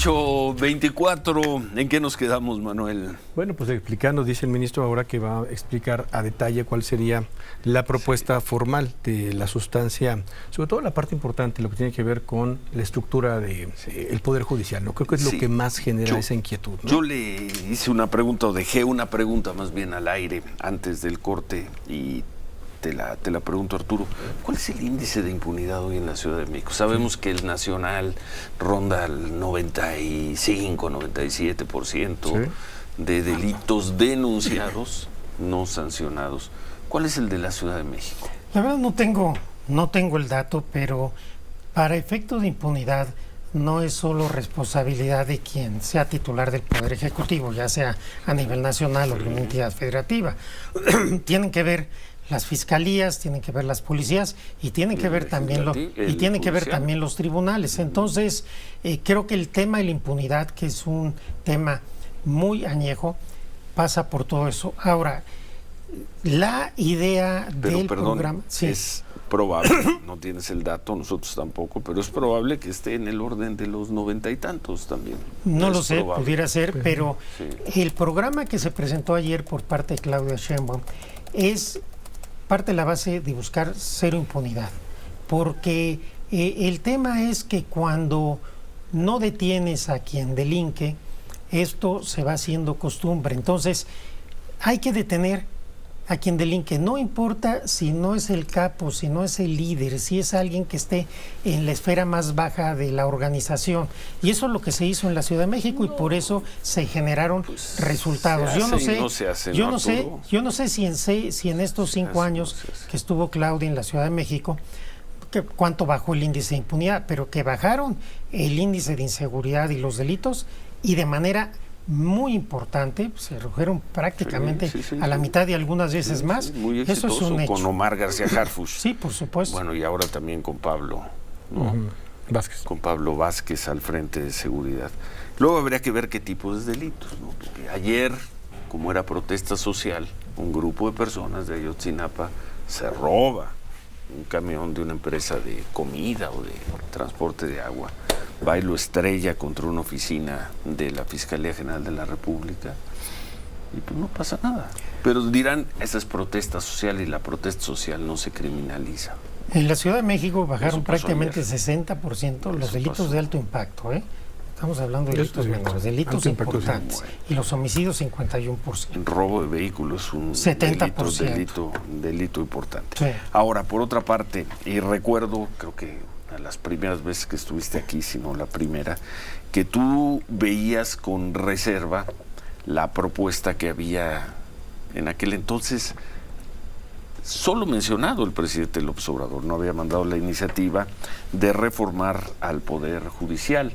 8:24, ¿en qué nos quedamos, Manuel? Bueno, pues explicando, dice el ministro ahora que va a explicar a detalle cuál sería la propuesta formal de la sustancia, sobre todo la parte importante, lo que tiene que ver con la estructura del Poder Judicial, ¿no? Creo que es lo que más genera esa inquietud, ¿no? Yo le hice una pregunta, o dejé una pregunta más bien al aire antes del corte, y te la pregunto, Arturo. ¿Cuál es el índice de impunidad hoy en la Ciudad de México? Sabemos que el nacional ronda el 95-97% de delitos denunciados, no sancionados. ¿Cuál es el de la Ciudad de México? La verdad no tengo el dato, pero para efectos de impunidad no es solo responsabilidad de quien sea titular del Poder Ejecutivo, ya sea a nivel nacional o de una entidad federativa. Tienen que ver las fiscalías, tienen que ver las policías y tienen que ver también los tribunales. Entonces, creo que el tema de la impunidad, que es un tema muy añejo, pasa por todo eso. Ahora, la idea del programa... Sí. Es probable, no tienes el dato, nosotros tampoco, pero es probable que esté en el orden de los 90 y tantos también. No lo sé, pudiera ser, pero el programa que se presentó ayer por parte de Claudia Sheinbaum es parte de la base de buscar cero impunidad, porque el tema es que cuando no detienes a quien delinque, esto se va haciendo costumbre. Entonces, hay que detener a quien delinque, no importa si no es el capo, si no es el líder, si es alguien que esté en la esfera más baja de la organización. Y eso es lo que se hizo en la Ciudad de México, y por eso se generaron resultados. Yo no sé si en estos 5 años que estuvo Claudia en la Ciudad de México, cuánto bajó el índice de impunidad, pero que bajaron el índice de inseguridad y los delitos, y de manera muy importante, se redujeron prácticamente a la mitad y algunas veces más. Muy exitoso. Eso es un hecho. Con Omar García Harfuch. Sí, por supuesto. Bueno, y ahora también con Pablo, ¿no? Vázquez. Con Pablo Vázquez al frente de seguridad. Luego habría que ver qué tipos de delitos, ¿no? Porque ayer, como era protesta social, un grupo de personas de Ayotzinapa se roba un camión de una empresa de comida o de transporte de agua, va y lo estrella contra una oficina de la Fiscalía General de la República, y pues no pasa nada. Pero dirán, esa es protesta social, y la protesta social no se criminaliza. En la Ciudad de México bajaron prácticamente 60% los delitos de alto impacto, Estamos hablando de delitos menores, delitos importantes, y los homicidios 51%. El robo de vehículos es un 70%. delito importante. Sí. Ahora, por otra parte, y recuerdo, creo que las primeras veces que estuviste aquí, si no la primera, que tú veías con reserva la propuesta que había en aquel entonces, solo mencionado el presidente López Obrador, no había mandado la iniciativa de reformar al Poder Judicial.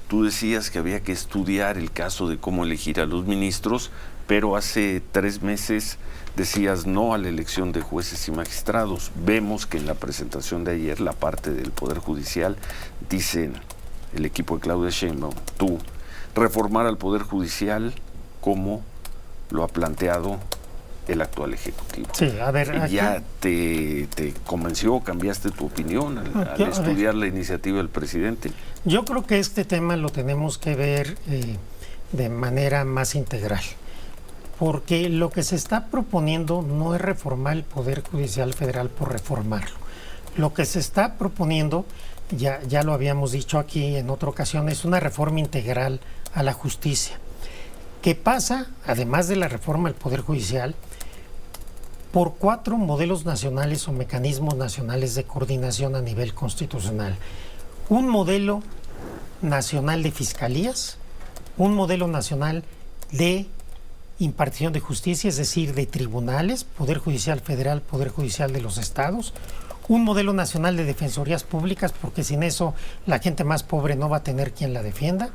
Tú decías que había que estudiar el caso de cómo elegir a los ministros, pero hace 3 meses decías no a la elección de jueces y magistrados. Vemos que en la presentación de ayer, la parte del Poder Judicial, dicen el equipo de Claudia Sheinbaum, tú, reformar al Poder Judicial como lo ha planteado el actual Ejecutivo. Sí, a ver, ¿ya te convenció, cambiaste tu opinión al estudiar la iniciativa del presidente? Yo creo que este tema lo tenemos que ver de manera más integral, porque lo que se está proponiendo no es reformar el Poder Judicial Federal por reformarlo. Lo que se está proponiendo, ya lo habíamos dicho aquí en otra ocasión, es una reforma integral a la justicia, que pasa, además de la reforma del Poder Judicial, por 4 modelos nacionales o mecanismos nacionales de coordinación a nivel constitucional. Un modelo nacional de fiscalías, un modelo nacional de impartición de justicia, es decir, de tribunales, Poder Judicial Federal, Poder Judicial de los estados, un modelo nacional de defensorías públicas, porque sin eso la gente más pobre no va a tener quien la defienda,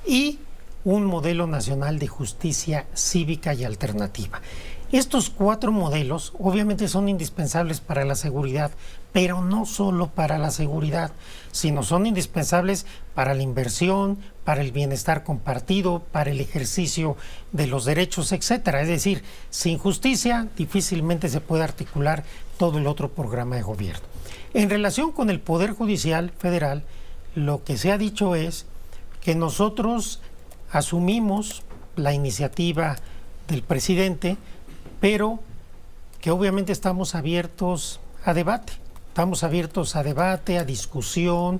y un modelo nacional de justicia cívica y alternativa. Estos 4 modelos obviamente son indispensables para la seguridad, pero no solo para la seguridad, sino son indispensables para la inversión, para el bienestar compartido, para el ejercicio de los derechos, etcétera. Es decir, sin justicia difícilmente se puede articular todo el otro programa de gobierno. En relación con el Poder Judicial Federal, lo que se ha dicho es que nosotros asumimos la iniciativa del presidente, pero que obviamente estamos abiertos a debate. Estamos abiertos a debate, a discusión,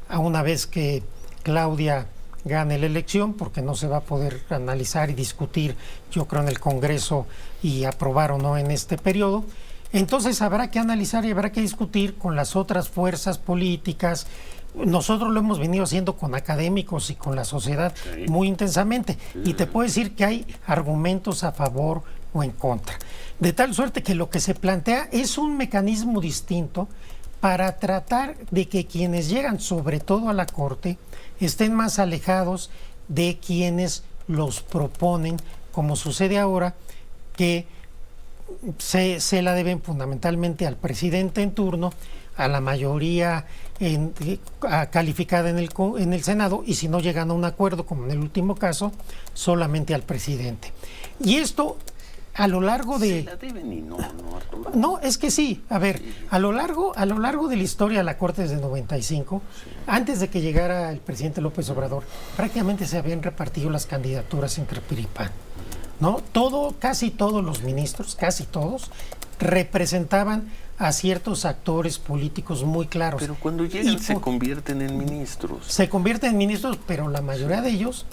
a una vez que Claudia gane la elección, porque no se va a poder analizar y discutir, yo creo, en el Congreso y aprobar o no en este periodo. Entonces habrá que analizar y habrá que discutir con las otras fuerzas políticas. Nosotros lo hemos venido haciendo con académicos y con la sociedad muy intensamente. Y te puedo decir que hay argumentos a favor o en contra. De tal suerte que lo que se plantea es un mecanismo distinto para tratar de que quienes llegan, sobre todo a la Corte, estén más alejados de quienes los proponen, como sucede ahora, que se la deben fundamentalmente al presidente en turno, a la mayoría calificada en el Senado, y si no llegan a un acuerdo, como en el último caso, solamente al presidente. Y esto a lo largo de... Se la deben y no, Arturo. No, es que sí. A ver, a lo largo de la historia de la Corte desde el 95, antes de que llegara el presidente López Obrador, prácticamente se habían repartido las candidaturas entre PRI y PAN, ¿no? Casi todos los ministros, casi todos, representaban a ciertos actores políticos muy claros. Pero cuando llegan se convierten en ministros. Se convierten en ministros, pero la mayoría de ellos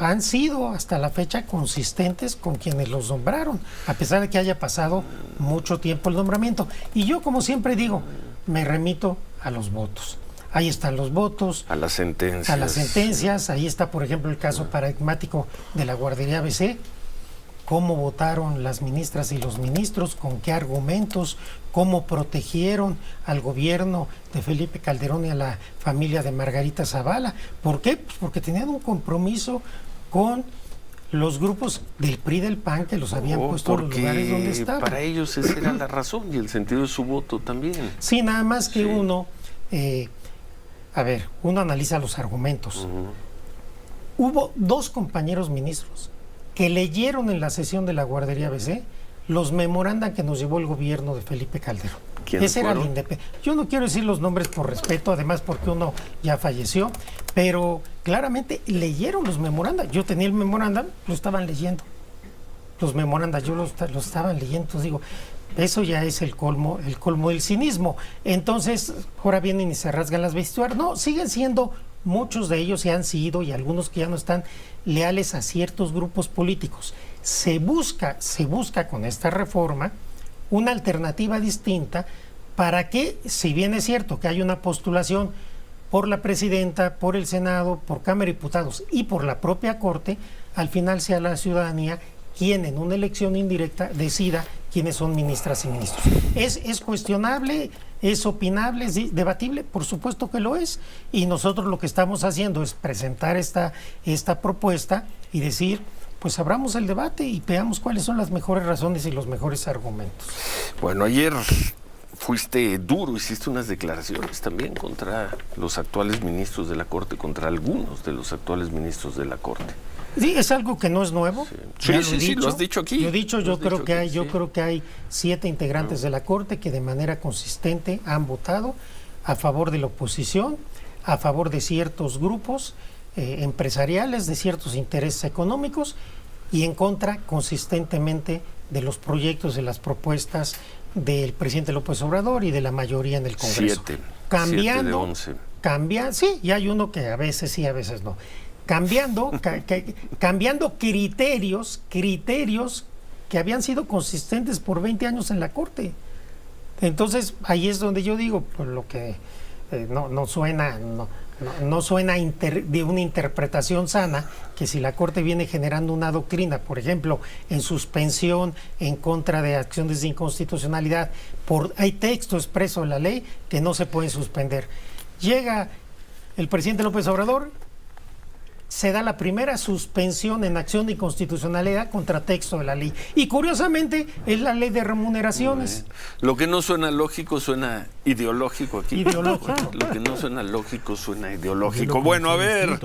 han sido hasta la fecha consistentes con quienes los nombraron, a pesar de que haya pasado mucho tiempo el nombramiento. Y yo, como siempre digo, me remito a los votos. Ahí están los votos. A las sentencias. A las sentencias. Ahí está, por ejemplo, el caso paradigmático de la guardería ABC. Cómo votaron las ministras y los ministros, con qué argumentos, cómo protegieron al gobierno de Felipe Calderón y a la familia de Margarita Zavala. ¿Por qué? Pues porque tenían un compromiso con los grupos del PRI y del PAN que los habían puesto en los lugares donde estaban. Para ellos esa era la razón y el sentido de su voto también. Sí, nada más que uno analiza los argumentos. Hubo 2 compañeros ministros que leyeron en la sesión de la guardería ABC los memorandas que nos llevó el gobierno de Felipe Calderón. Ese era el independiente. Yo no quiero decir los nombres por respeto, además porque uno ya falleció, pero claramente leyeron los memorandas. Yo tenía el memoranda, lo estaban leyendo. Los memorandas, yo los estaban leyendo. Entonces digo, eso ya es el colmo del cinismo. Entonces, ahora vienen y se rasgan las vestiduras. No, siguen siendo muchos de ellos, y han sido, y algunos que ya no están, leales a ciertos grupos políticos. Se busca con esta reforma una alternativa distinta para que, si bien es cierto que hay una postulación por la presidenta, por el Senado, por Cámara de Diputados y por la propia Corte, al final sea la ciudadanía quien en una elección indirecta decida quiénes son ministras y ministros. ¿Es cuestionable? ¿Es opinable? ¿Es debatible? Por supuesto que lo es. Y nosotros lo que estamos haciendo es presentar esta propuesta y decir, pues abramos el debate y veamos cuáles son las mejores razones y los mejores argumentos. Bueno, ayer fuiste duro, hiciste unas declaraciones también contra los actuales ministros de la Corte, contra algunos de los actuales ministros de la Corte. Sí, es algo que no es nuevo. Sí, lo has dicho aquí. Yo creo que hay 7 integrantes de la Corte que de manera consistente han votado a favor de la oposición, a favor de ciertos grupos empresariales, de ciertos intereses económicos, y en contra consistentemente de los proyectos, de las propuestas del presidente López Obrador y de la mayoría en el Congreso. 7 de 11. Sí, y hay uno que a veces sí, a veces no. Cambiando criterios que habían sido consistentes por 20 años en la Corte. Entonces, ahí es donde yo digo, pues lo que no suena de una interpretación sana, que si la Corte viene generando una doctrina, por ejemplo, en suspensión, en contra de acciones de inconstitucionalidad, hay texto expreso en la ley que no se pueden suspender. Llega el presidente López Obrador, se da la primera suspensión en acción de inconstitucionalidad contra texto de la ley. Y curiosamente es la ley de remuneraciones. Lo que no suena lógico suena ideológico aquí. Ideológico. Lo que no suena lógico suena ideológico. Bueno, a ver,